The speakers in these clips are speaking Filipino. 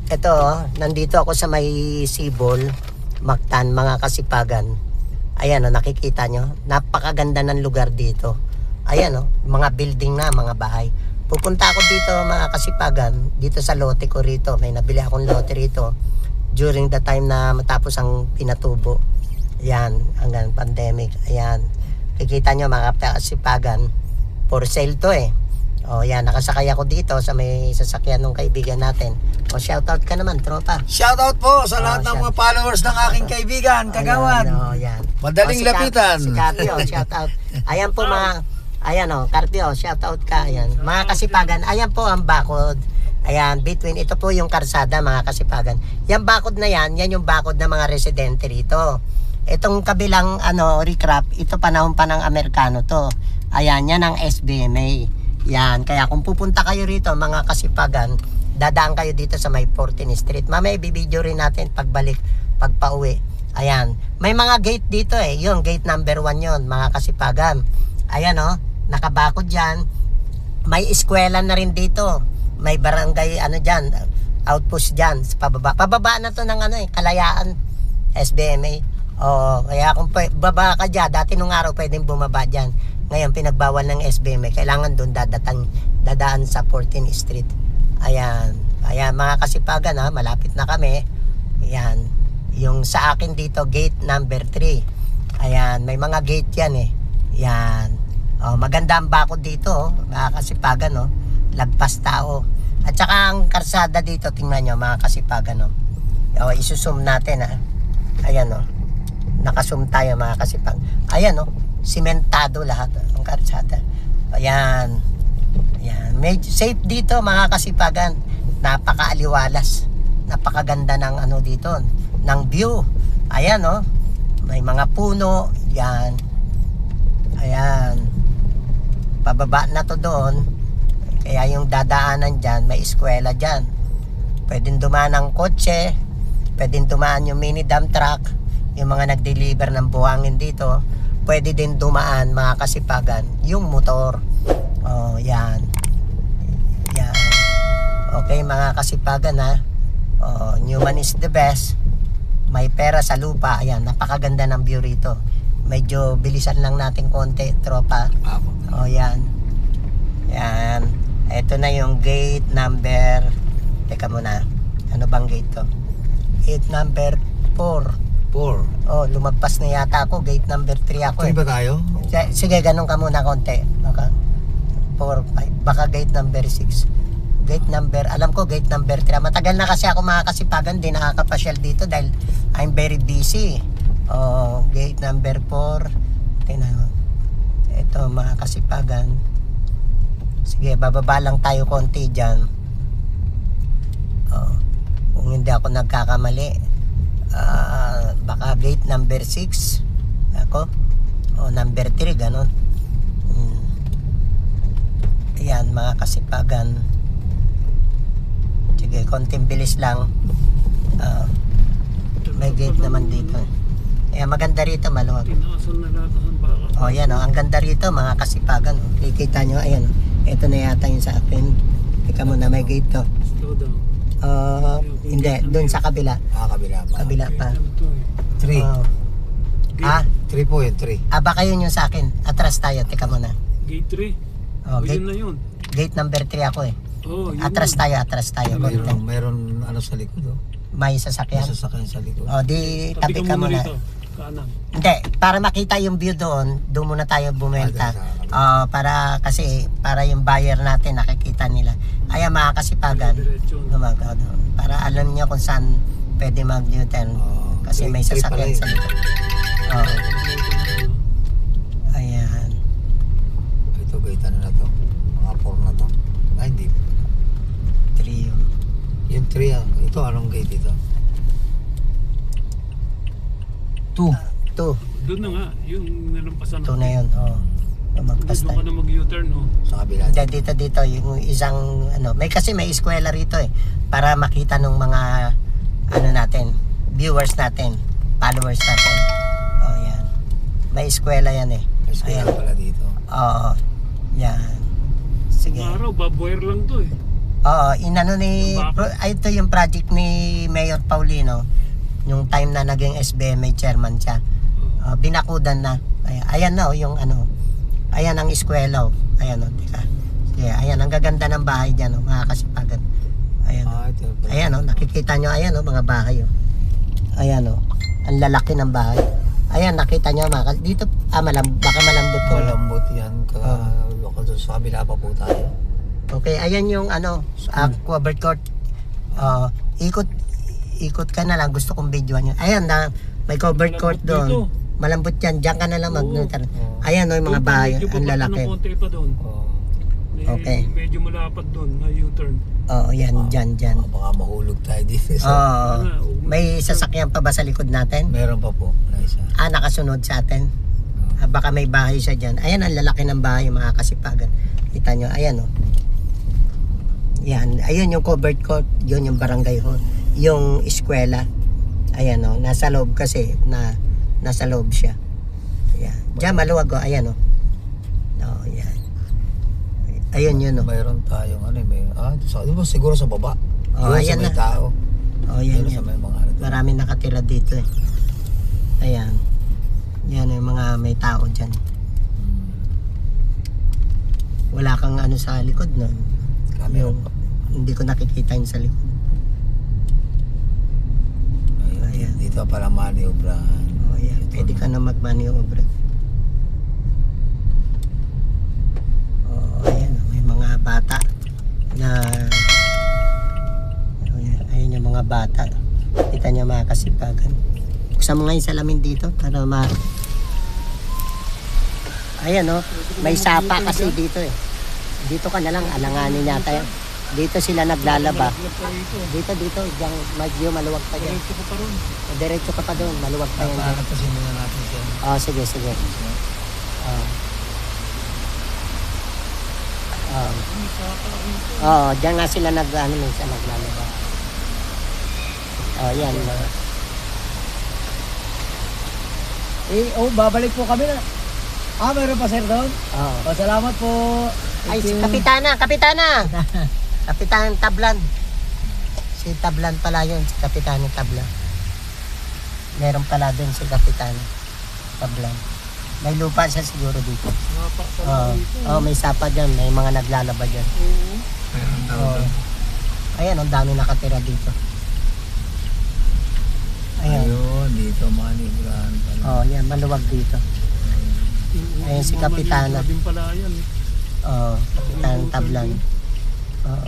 Ito, nandito ako sa may Sibol, Mactan, mga kasipagan. Ayan, nakikita nyo. Napakaganda ng lugar dito. Ayan, mga building na, mga bahay. Pupunta ako dito, mga kasipagan, dito sa lote ko rito. May nabili akong lote rito during the time na matapos ang pinatubo. Ayan, hanggang pandemic. Ayan. Kikita nyo, mga kasipagan, for sale to eh. O yan, nakasakay ako dito sa may sasakyan ng kaibigan natin. O shoutout ka naman, tropa. Shoutout po sa lahat ng mga followers ng aking kaibigan, Kagawan. O yan. Madaling lapitan. Si Carpio, shoutout. Ayan po mga, ayan Carpio, shoutout ka. Ayan. Mga kasipagan, ayan po ang bakod. Ayan, between, ito po yung karsada, mga kasipagan. Yan bakod na yan yung bakod ng mga residente rito. Itong kabilang, recrap, ito panahon pa ng Amerikano to. Ayan, yan ang SBMA. Yan, kaya kung pupunta kayo rito mga kasipagan, dadaan kayo dito sa may 14th Street. Mamaya bibidyo rin natin pagbalik, pagpauwi. Ayan, may mga gate dito eh. Yung gate number 1 yon, mga kasipagan. Ayan nakabakod dyan. May eskwela na rin dito. May barangay dyan, outpost dyan sa pababa. Pababa na to ng Kalayaan, SBMA. Kaya kung baba ka dyan, dati nung araw pwedeng bumaba dyan. Ngayon, pinagbawal ng SBM. Kailangan doon dadaan sa 14th Street. Ayan. Ayan, mga kasipagan malapit na kami. Ayan. Yung sa akin dito, gate number 3. Ayan, may mga gate yan eh. Ayan. Maganda ang bakod dito, mga kasipagan, lagpas tao. At saka ang karsada dito, tingnan nyo, mga kasipagan, isusum natin, Ayan, nakasum tayo, mga kasipagan. Ayan, simentado lahat ang karsada. Ayan. Ayan. Medyo safe dito, mga kasipagan. Napakaaliwalas. Napakaganda ng dito, ng view. Ayan, may mga puno. Yan. Ayan. Pababa na to doon. Kaya yung dadaanan dyan, may eskwela dyan. Pwedeng dumaan ng kotse. Pwedeng dumaan yung mini dump truck. Yung mga nag-deliver ng buhangin dito. Pwede din dumaan, mga kasipagan, yung motor. Yan. Yan. Okay, mga kasipagan Newman is the best. May pera sa lupa. Ayan, napakaganda ng view rito. Medyo bilisan lang natin konti, tropa. Yan. Yan. Ito na yung gate number. Teka muna. Ano bang gate to? Gate number 4. Lumagpas na yata ako. Gate number 3 ako. 3 ba tayo? Sige, ganun ka muna konti. Baka 4, 5. Baka gate number 6. Gate number, alam ko gate number 3. Matagal na kasi ako, mga kasipagan, di nakakapasyal dito dahil I'm very busy. Gate number 4. Tingnan. Ito, mga kasipagan. Sige, bababa lang tayo konti dyan. Kung hindi ako nagkakamali. Baka gate number 6 ako number 3, ganon. Ayan, mga kasipagan. Sige, konting bilis lang. May gate naman dito. Ayan, maganda rito, maluwag. Yan ang ganda rito, mga kasipagan. Kikita nyo, ayan, ito na yata yung sa akin. Teka muna, may gate to. Hindi, doon sa kabila. Kabila pa. Kabila pa. 3. 3 po yun, 3. Baka yun yung sa akin. Atras tayo, teka muna. Gate 3? Gate, yun na yun. Gate number 3 ako eh. Atras tayo. Meron sa likod. May sasakyan. May sasakyan sa likod. Di tabi ka muna. Kanan. Hindi, para makita yung view doon muna tayo bumenta. Para yung buyer natin nakikita nila. Ayan, mga kasipagan. Gumagawa doon. Para alam niyo kung saan pwede mag-U-turn. Kasi may sasakyan sa likod. Ayan. Ito, gate na to. Mga 4 na to. Ay, hindi. 3 yun. Yung 3 Ito, anong gate ito? 2. Doon na nga, yung nalampasan 2 na yun. Lumagpas Doon ka tayo. na mag-U-turn, Sa kabila. Dito, yung isang, may eskwela rito eh. Para makita nung mga, natin, viewers natin, followers natin. Yan. May eskwela yan eh. May eskwela pala dito. Yan. Sige. Araw, baboyer lang to eh. Oo, inano ni Yung bakod? ito yung project ni Mayor Paulino yung time na naging SBMA chairman siya. Binakudan na. Ayan na yung ano. Ayan ang eskwela. Ayan teka. Yeah, ayan ang gaganda ng bahay diyan mga kasipagan. Ayan. Ito. Ayan nakikita nyo ayan mga bahay Ayan ang lalaki ng bahay. Ayan nakita nyo dito baka malambot to. Malambot yan. Ako doon sa kabila pa po tayo. Okay, ayan yung covered court. Ikot ka na lang, gusto kong videoan yun. Ayan may covered court Malambot doon. Malambot yan, diyan ka na lang Oo. Ayan yung mga bahay, Medyo ang papat lalaki. ng konti pa doon. Okay. Medyo malapad doon na U-turn. Oo, yan, dyan. Baka mahulog tayo dito. May sasakyan pa ba sa likod natin? Meron pa po. Na isa. Nakasunod sa atin. Baka may bahay siya dyan. Ayan ang lalaki ng bahay, mga kasipagan. Kita nyo, ayan Yan, ayun yung covered court, yun yung barangay hall. Yung eskwela, ayan nasa loob kasi, nasa loob siya. Ayan, dyan maluwag ayan yan. Ayun yun Mayroon tayong diba, siguro sa baba. Doon ayan sa may na. tao. Yan Doon sa yan. may mga Marami nakatira dito Ayan. Yan yung mga may tao dyan. Wala kang sa likod Camera Yung, hindi ko nakikita yung sa likod. Ayan. Dito pala maniobrahan. Ayan. Pwede ka na mag-maneuver. Ayan. May mga bata na ayan yung mga bata. Kita niyo mga kasipagan. Buksan mo nga yung salamin dito para ayan may sapa kasi dito Dito ka na lang, alanganin yata yan. Dito sila naglalaba. Dito, diyan, medyo maluwag pa dyan. Diretso ko pa ron. Diretso ka pa doon, maluwag pa yan dyan. Papalatasin muna natin siya. Sige. Diyan nga sila minsan naglalaba. Yan. Babalik po kami na. Meron pa sir doon? Salamat po. Ay, si Kapitana! Kapitan Tablan. Si Tablan pala yun, si Kapitan Tablan. Meron pala doon si Kapitan Tablan. May lupa siya siguro dito. May sapa dyan, may mga naglalaba dyan. Meron daw doon. Ayan, ang dami nakatira dito. Ayan. Dito maniobrahan pala. Yan, maluwag dito. Ayan si Kapitana. Sabing pala yan. Kapitan Tablan.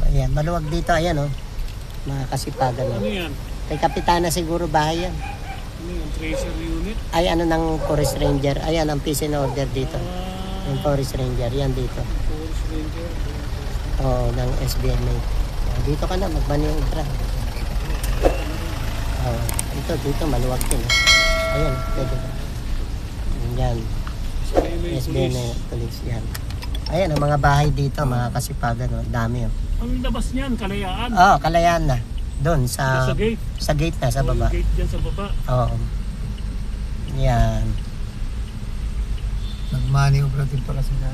Ayan, maluwag dito. Ayan, mga kasipagan. Ano yan? Kay Kapitana siguro bahay yan. Ano yung tracer unit? Ay, ng Forest Ranger. Ayan, ang peace and order dito. Yung Forest Ranger, yan dito. Forest Ranger. Ng SBMA. Dito ka na, magmaniobre. Dito, maluwag din. Ayan, pwede. Yan. SBMA police, yan. Ayan, ang mga bahay dito, mga kasipagan, dami. Ang labas niyan, Kalayaan. Kalayaan na. Doon, Sa gate. sa gate na, sa baba. Gate dyan sa baba. Yan. Nagmaniobra din pala sila.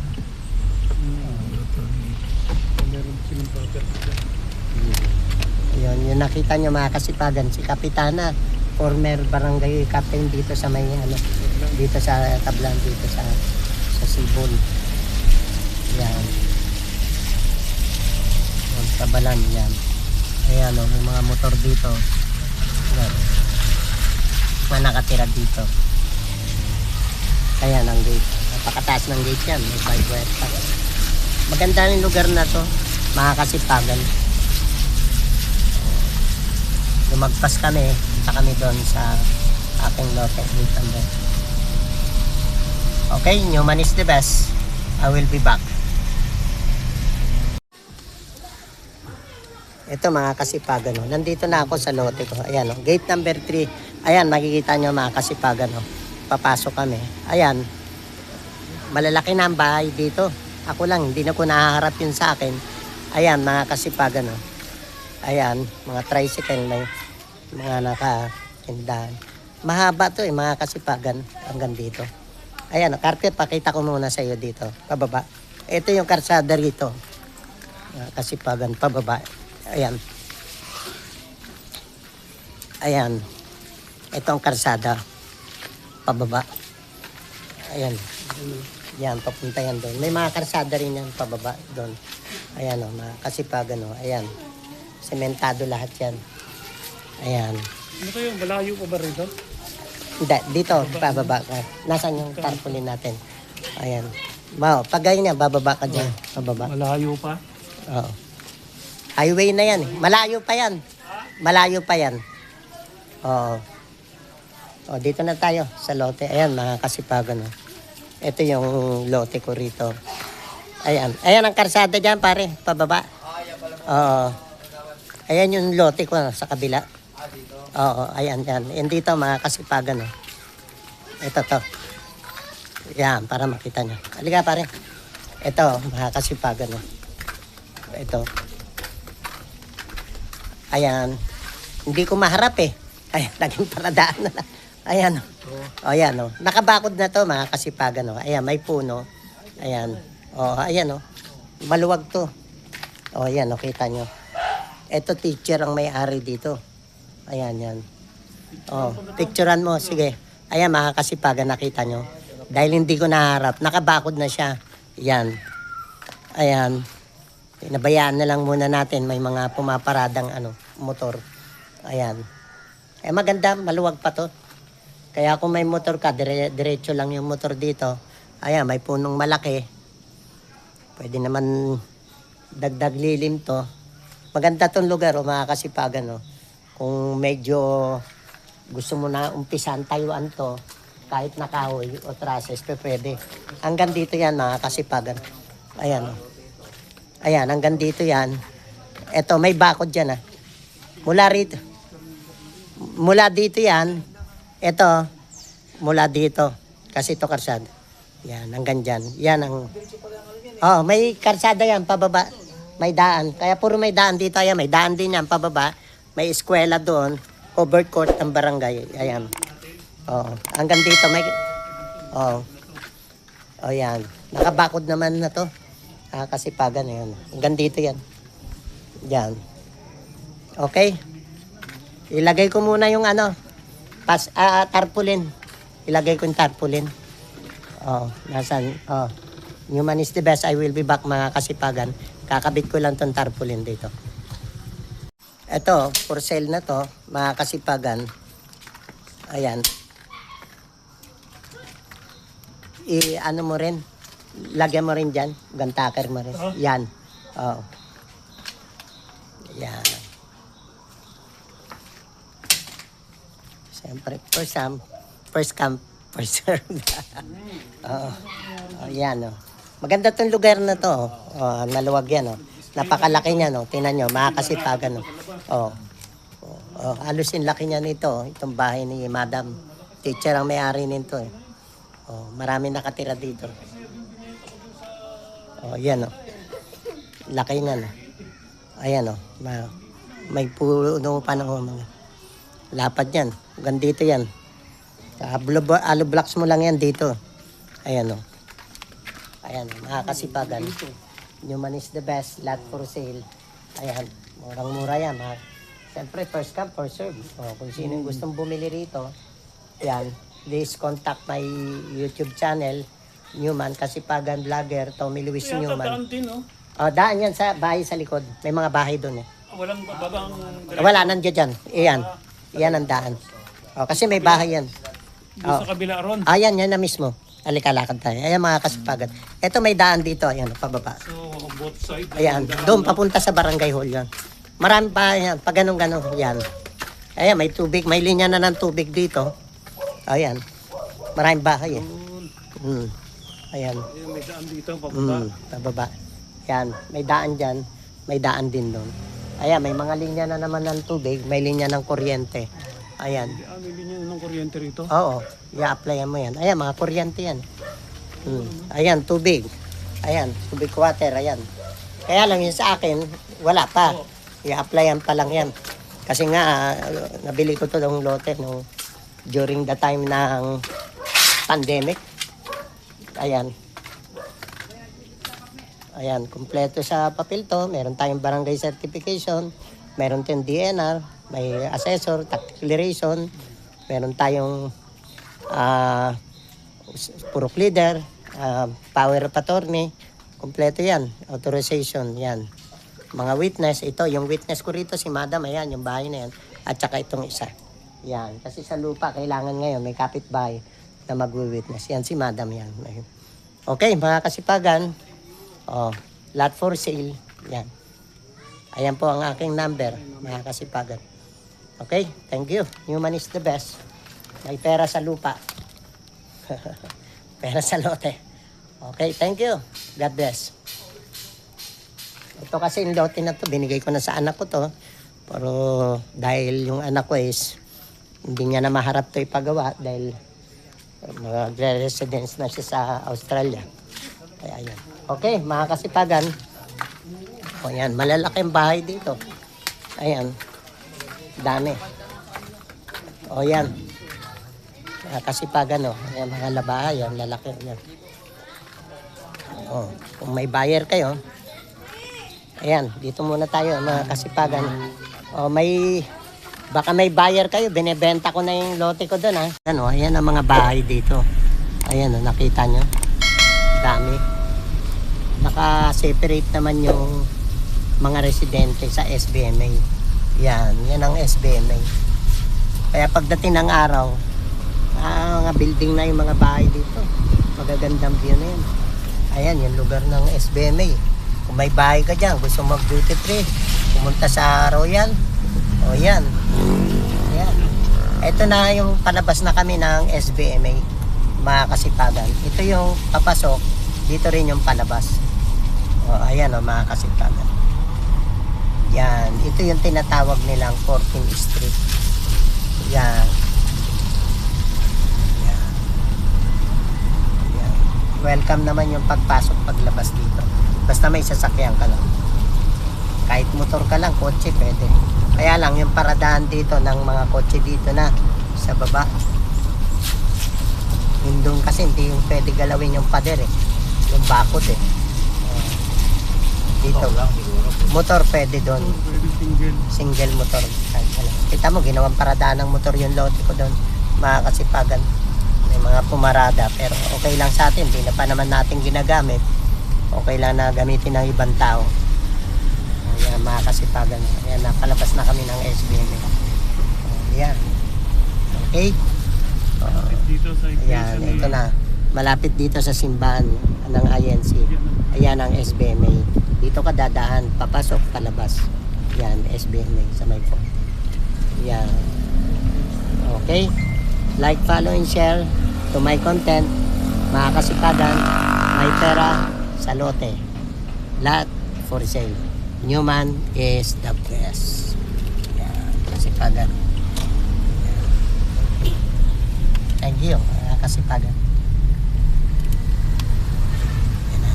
Meron silang property dyan. Yun, yung nakita nyo mga kasipagan, si Kapitana, former barangay captain dito sa may dito sa Tablan, dito sa Sibol. Yan. Yan, Tabalan, yan. Ayan, may mga motor dito. Yan. Mga nakatira dito. Ayan ang gate. Napakataas ng gate yan. May barbed wire pa. Maganda yung lugar na to, mga kasipagan. Lumagpas kami, punta kami doon sa aking lote dito. Okay, Newman is the best. I will be back. Ito mga kasipagan, nandito na ako sa lote ko. Ayan, gate number 3. Ayan, makikita nyo mga kasipagan. Papasok kami. Ayan, malalaki na ang bahay dito. Ako lang, hindi na ko nahaharap yun sa akin. Ayan, mga kasipagan. Ayan, mga tricycle na mga nakatindahan. Mahaba to mga kasipagan hanggang dito. Ayan, carpet, pakita ko muna sa iyo dito, pababa. Ito yung karsada rito. Kasipagan pababa. Ayan. Ayan. Ito ang karsada. Pababa. Ayan. Yan, papunta yan doon. May mga karsada rin yan pababa doon. Ayan o, mga Kasipagan o. Ayan. Sementado lahat yan. Ayan. Ano kayo? Malayo pa ba rito? Hindi, dito, pababa ka. Nasaan yung tarpaulin natin? Ayan. Wow, pag ganyan, bababa ka dyan. Pababa. Malayo pa. Oo. Highway na yan. Malayo pa yan. Malayo pa yan. Oo. O, dito na tayo sa lote. Ayan, mga Kasipagan. O. Ito yung lote ko rito. Ayan. Ayan ang karsada dyan, pare. Pababa. Oo. Ayan yung lote ko sa kabila. Oo, ayan, yan. Yan dito, mga Kasipagan. O. Ito to. Yan, para makita nyo. Halika, pare. Ito, mga Kasipagan. O. Ito. Ayan. Hindi ko maharap eh. Ayan, naging paradaan na lang. Ayan. O, ayan o. Nakabakod na to, mga Kasipagan o. Ayan, may puno. Ayan. O, ayan o. Maluwag to. O, ayan o, kita nyo. Ito, teacher ang may-ari dito. Ayan, yan. O, picturean mo. Sige. Ayan, mga Kasipagan, nakita nyo. Dahil hindi ko naharap, nakabakod na siya. Ayan. Ayan. Pinabayaan na lang muna natin. May mga pumaparadang motor. Ayan. Eh, maganda. Maluwag pa to. Kaya kung may motor ka, diretso lang yung motor dito. Ayan, may punong malaki. Pwede naman dagdag lilim to. Maganda tong lugar, mga Kasipagan. Kung medyo gusto mo na umpisan tayuan to, kahit nakahoy o trusses, pwede. Hanggang dito yan, mga Kasipagan. Ayan. Ayan, hanggang dito yan. Eto, may bakod dyan. Mula rito. Mula dito yan. Ito, mula dito. Kasi ito karsada. Yan, hanggang dyan. Yan ang... Oh, may karsada yan, pababa. May daan. Kaya puro may daan dito. Ayan, may daan din yan, pababa. May eskwela doon. Covered court ang barangay. Ayan. Oh, hanggang dito may... Oh. Oh, yan. Nakabakod naman na to. Kasipagan na yan. Hanggang dito yan. Yan. Okay? Ilagay ko muna yung tarpaulin. Ilagay ko yung tarpaulin. Oh, nasan? Oh. Newman is the best. I will be back, mga Kasipagan. Kakabit ko lang tong tarpaulin dito. Ito, for sale na to, mga Kasipagan. Ayan. Mo rin. Lagyan mo rin dyan. Gantaker mo rin. Yan. Oh. Yan. Siyempre, first come, first serve. Oo. Oh, yan, oh. Maganda tong lugar na to. Oh, naluwag yan, oh. Napakalaki niya, no. Tingnan nyo, mga Kasipagan, no. Oh. Oh, halos yung laki niya nito, itong bahay ni Madam. Teacher ang may-ari nito, eh. Oh, marami nakatira dito. Oh, yan, oh. Laki niya, no. Ayan, oh. May puno pa ng mga lapad yan. Hanggang dito yan. Alo blocks mo lang yan dito. Ayan o. Ayan, mga Kasipagan. Newman is the best. Lot for sale. Ayan. Murang-mura yan. Siyempre, first come, first serve. O, kung sino yung gustong bumili rito, ayan. Please contact my YouTube channel. Newman, Kasipagan Vlogger. Tommy Luis Newman. O, daan yan sa bahay sa likod. May mga bahay doon eh. Walang babang... Wala, nandiyan dyan. Iyan. Iyan ang daan. O, kasi may bahay yan. Doon sa kabila ron. Ayan, yan na mismo. Halika, lakad tayo. Ayan, mga Kasipagan. Ito may daan dito. Ayan, pababa. So, both side. Ayan, doon papunta sa Barangay Hall yan. Marami pa yan. Pag ganun-ganun, yan. Ayan, may tubig. May linya na ng tubig dito. Ayan. Maraming bahay eh. Ayan. Ayan, may daan dito, pababa. Pababa. Ayan, may daan dyan. May daan din doon. Ayan, may mga linya na naman ng tubig. May linya ng kuryente. Ayan. May linya ng kuryente rito. Oo. I-applyan mo yan. Ayan, mga kuryente yan. Ayan, tubig. Ayan, tubig water. Ayan. Kaya lang yun sa akin, wala pa. I-applyan pa lang yan. Kasi nga, nabili ko to ng lote during the time ng pandemic. Ayan. Ayan, kumpleto sa papel to. Meron tayong barangay certification, meron tayong DNR, may assessor, tax declaration, meron tayong purok leader, power of attorney, kumpleto yan, authorization, yan. Mga witness, ito, yung witness ko rito, si madam, ayan, yung bahay na yan, at saka itong isa. Yan, kasi sa lupa, kailangan ngayon, may kapitbahay na mag-witness. Yan, si madam, yan. Okay, mga kasipagan, lot for sale, yan. Ayan po ang aking number, mga kasipagan. Okay, thank you. Human is the best. May pera sa lupa. Pera sa lote. Okay, thank you. God bless. Ito kasi yung lote na to, binigay ko na sa anak ko to. Pero dahil yung anak ko is, hindi niya na maharap to ipagawa dahil magre-residence na siya sa Australia. Kaya yan. Okay, mga kasipagan. O yan, malalaki ang bahay dito. Ayan. Dami. O yan. Mga kasipagan, o. Ayan, mga labahay, yan, lalaki. Yan. O, kung may buyer kayo, ayan, dito muna tayo, mga kasipagan. O, baka may buyer kayo, binebenta ko na yung lote ko doon, ha. Ayan, o, ayan ang mga bahay dito. Ayan, o, nakita nyo. Dami. Naka-separate naman yung mga residente sa SBMA. Yan ang SBMA. Kaya pagdating ng araw, mga building na yung mga bahay dito. Magagandang view na yun. Ayan, yung lugar ng SBMA. Kung may bahay ka dyan, gusto mag-duty free, pumunta sa Royal. O yan. Ayan. Ito na yung palabas na kami ng SBMA, mga kasipagan. Ito yung papasok, dito rin yung palabas. O, ayan o, mga kasipagan. Yan, ito yung tinatawag nilang 14th Street. Yan. Yan. Yan. Welcome naman yung pagpasok, paglabas dito. Basta may sasakyan ka lang. Kahit motor ka lang, kotse, pwede. Kaya lang, yung paradahan dito ng mga kotse dito na sa baba. Yung kasi hindi yung pwede galawin yung pader eh. Yung bakod eh. Dito lang siguro. Motor pwede doon. Pwede single. Single motor. Kita mo, ginawang paradaan ng motor yung lote ko doon. Mga kasipagan. May mga pumarada. Pero okay lang sa atin. Hindi na pa naman natin ginagamit. Okay lang na gamitin ng ibang tao. Ayan, mga kasipagan. Ayan, napalabas na kami ng SBM. Ayan. Okay. Dito sa Ayan, ito na. Malapit dito sa simbahan ng INC. Ayan ang SBMA. Dito ka dadaan, papasok, palabas. Yan, SBMA sa may phone. Yan. Okay? Like, follow, and share to my content. Mga kasipagan, may pera sa lote. Lot for sale. Newman is the best. Yan, kasipagan. Yan. Thank you, mga kasipagan.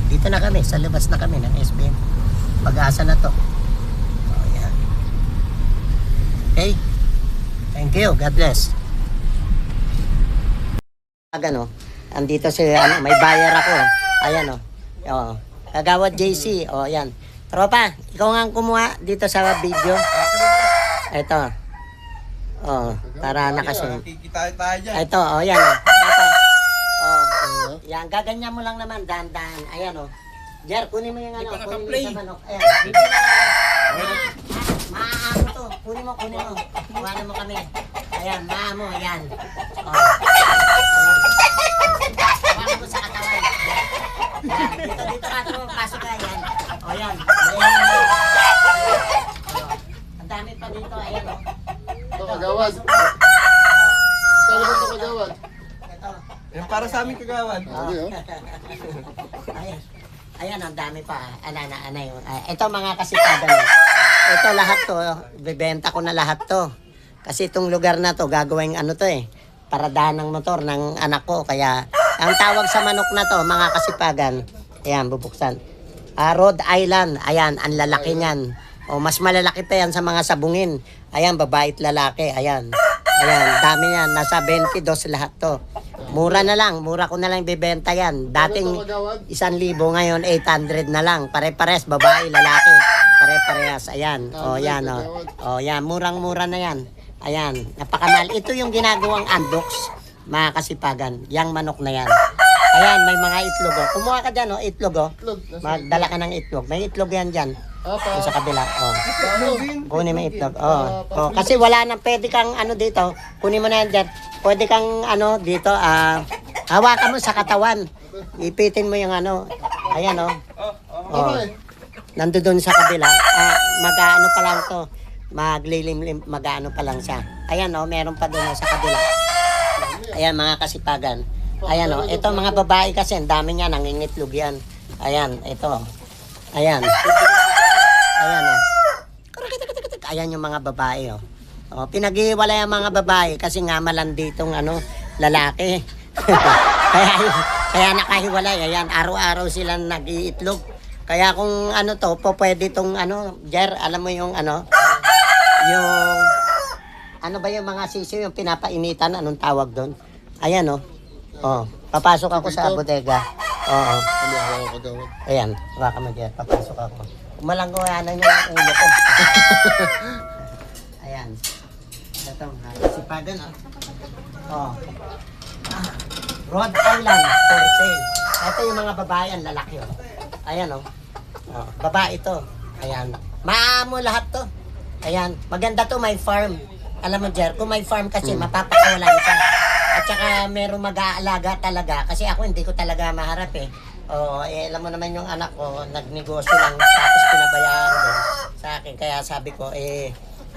Dito na kami, sa labas na kami ng SBM. Mag-asa na to. Oh, yan. Okay? Thank you. God bless. Ano, andito si, may buyer ako. Ayan, oh. Oh. Kagawad JC. Oh, yan. Tropa, ikaw nga ang kumuha dito sa video. Ito. Oh, para nakasunod. Kikita tayo dyan. Ito, oh, yan, oh. Tropa. Oh, yan, gaganyan mo lang naman, dahan-dahan. Ayan, oh. Jer, kunin mo yung ano, kunin mo yung sa manok. Ayan. Maaamo to. Kunin mo. Kuhanan mo kami. Ayan, maamo, ayan. Oh. Ayan. Kuhanan mo sa katawan. Ayan, dito ka, pasok ka, ayan. O, yan. Ayan. Ang dami pa dito, ayan, oh. Ito, kagawad. Ikaw naman ito, kagawad. Ito. Yan para sa amin kagawad. Okay, oh. Ayan. Ayan, ang dami pa. Anay. Ito mga kasipagan. Ito lahat to. Bibenta ko na lahat to. Kasi itong lugar na to, gagawing ano to eh. Paradahan ng motor ng anak ko. Kaya, ang tawag sa manok na to, mga kasipagan. Ayan, bubuksan. Rhode Island. Ayan, ang lalaki niyan. O, mas malalaki pa yan sa mga sabungin. Ayan, babae at lalaki. Ayan. Ayan, dami yan. Nasa 22 lahat to. Mura na lang, mura ko na lang bibenta yan. Dating 1,000 ngayon 800 na lang. Pare-pares, babae, lalaki. Pare-parehas, ayan. O yan o. O yan, murang-mura na yan. Ayan, napakamahal. Ito yung ginagawang andox, mga kasipagan. Yang manok na yan. Ayan, may mga itlog o. Kumuha ka dyan o, itlog o. Magdala ka ng itlog. May itlog yan dyan. Yung sa kabila. O. Kunin mo yung itlog. O. Kasi wala nang pwede kang ano dito. Kunin mo na yan dyan. Pwede kang ano dito. Hawakan mo sa katawan. Ipitin mo yung ano. Ayan o. Nando doon sa kabila. Mag-ano pa lang to. Maglilimlim. Mag-ano pa lang siya. Ayan o. Meron pa doon sa kabila. Ayan mga kasipagan. Ayan o. Ito mga babae kasi. Ang dami niya. Nangingitlog yan. Ayan. Ito. Ayan. Ayan o. Ayan yung mga babae o. O, pinag-iwalay ang mga babae kasi nga malandi itong ano, lalaki. kaya nakahiwalay. Ayan, araw-araw silang nag-iitlog. Kaya kung ano to, pwede itong ano, Jer, alam mo yung ano, yung, ano ba yung mga sisiw, yung pinapainitan, anong tawag doon? Ayan o. O, papasok ako sa bodega. Oo. Ayan, baka mo Jer, papasok ako. Malanggawanan yung ulo ko. Ayan. Ito, kasipagan oh. Rhode Island for sale. Ito yung mga babae, ang lalaki oh. Ayan oh. Babae ito. Ayan. Maamo lahat to. Ayan. Maganda to, may farm. Alam mo Jer, kung may farm kasi mapapakawalan siya. At saka merong mag-aalaga talaga. Kasi ako hindi ko talaga maharap eh. Oo, alam mo naman yung anak ko, nagnegosyo lang tapos pinabayaan din sa akin. Kaya sabi ko,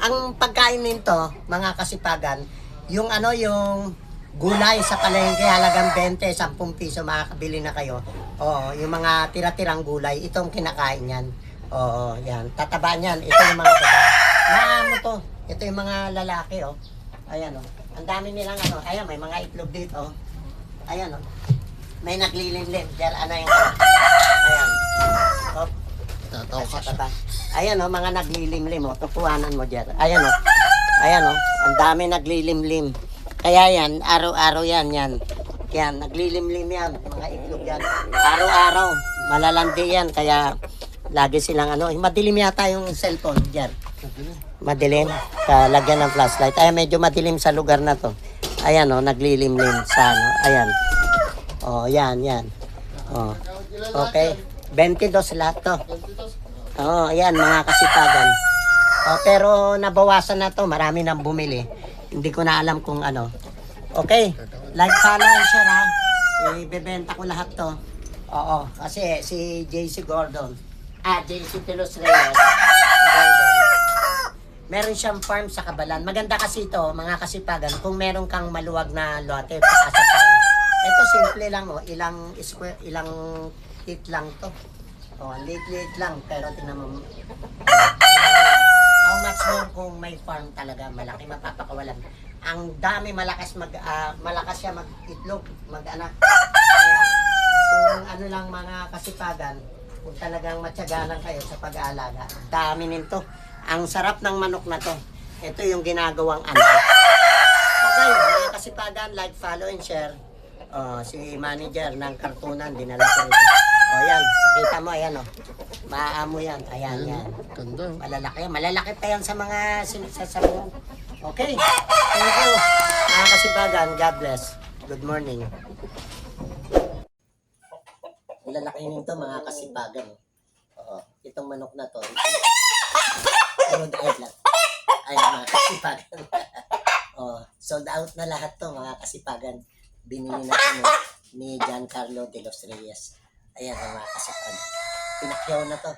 ang pagkain nito, mga kasipagan, yung ano, yung gulay sa palengke, halagang 20, 10 piso, makakabili na kayo. Oo, yung mga tira-tirang gulay, itong kinakain yan. Oo, yan. Tataba niyan. Ito yung mga babae. Naamo to. Ito yung mga lalaki, oh. Ayan, oh. Ang dami nilang ano. Ayan, may mga itlog dito, oh. Ayan, oh. May naglilimlim. Diyan, ano yung ano. Ayan. Oh. Ayan, oh, mga naglilimlim, oh. Tupuanan mo diyan. Ayan, oh. Ayan, oh. Ang dami naglilimlim. Kaya yan, araw-araw yan, yan. Yan, naglilimlim yan. Mga itlog yan. Araw-araw. Malalandi yan. Kaya lagi silang ano. Madilim yata yung cellphone diyan. Madilim. Lagyan ng flashlight. Ayan, medyo madilim sa lugar na to. Ayan, oh, naglilimlim sa ano. Ayan. Oh, yan, yan. Oh. Okay. 22 lahat to. Oh, ayan, mga kasipagan. Oh, pero nabawasan na to. Marami nang bumili. Hindi ko na alam kung ano. Okay. Like, follow, and share ha. Ibebenta ko lahat to. Oo. Kasi si JC Gordon. JC Telos Reyes. Gordon. Meron siyang farm sa Kabalan. Maganda kasi ito, mga kasipagan, kung meron kang maluwag na lote sa farm. Ito simple lang, oh. Ilang square, ilang feet lang to. Oh, liit-liit lang, pero tingnan mo. How much more kung may farm talaga, malaki, mapapakawalan. Ang dami, malakas siya mag-itlog, mag-anak. Kaya, kung ano lang mga kasipagan, kung talagang matyagalan kayo sa pag-aalaga, dami nito. Ang sarap ng manok na to. Ito yung ginagawang ano. Okay, mga kasipagan, like, follow, and share. Si manager ng kartunan, dinala ko rito. Yan, pakita mo, ayan o. Maamo yan, ayan, yan. Malalaki, malalaki pa yan sa mga sinasasabihan. Okay, thank you. Mga kasipagan, God bless. Good morning. Malalaki nito mga kasipagan. Itong manok na to. Rhode Island. Ayan, mga kasipagan. Sold out na lahat to mga kasipagan. Binili na kami ni Giancarlo de los Reyes. Ayan mga kasipagan. Pinakyaw na to.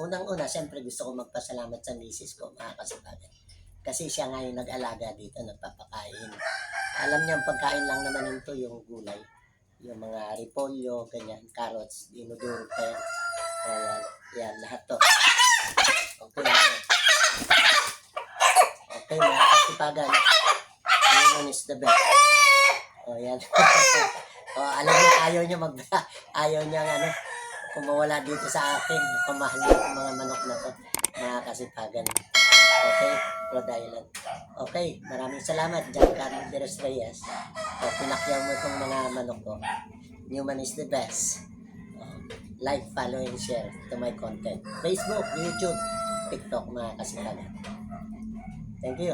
Unang-una, siyempre gusto ko magpasalamat sa misis ko mga kasipagan. Kasi siya nga yung nag-alaga dito, nagpapakain. Alam niya, ang pagkain lang naman ito yung gulay. Yung mga repolyo, ganyan, carrots, dinudurog pa yan. Yan, lahat to. Okay, okay mga kasipagan. This one is the best. Yan. Alam niya, ayaw niya ano, kung mawala dito sa akin. Pamahal niya yung mga manok na to, mga kasipagan. Okay? Rhode Island. Okay, maraming salamat, John Carlos de los Reyes. Pinakyaw mo itong mga manok ko. Newman is the best. Like, follow, and share to my content. Facebook, YouTube, TikTok, mga kasipagan. Thank you.